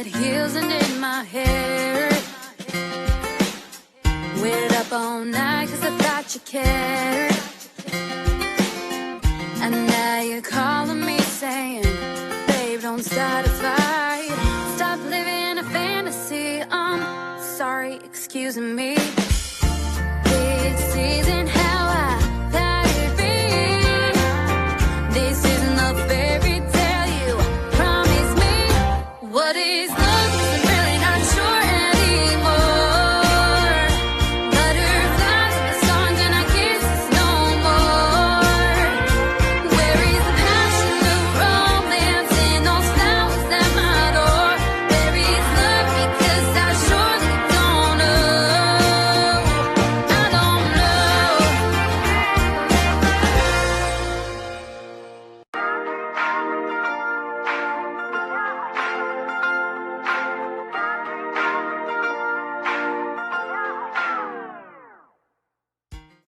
red heels and in my hair. Waited up all night cause I thought you cared. And now you're calling me saying, babe, don't start a fight. Stop living a fantasy, sorry, excuse me.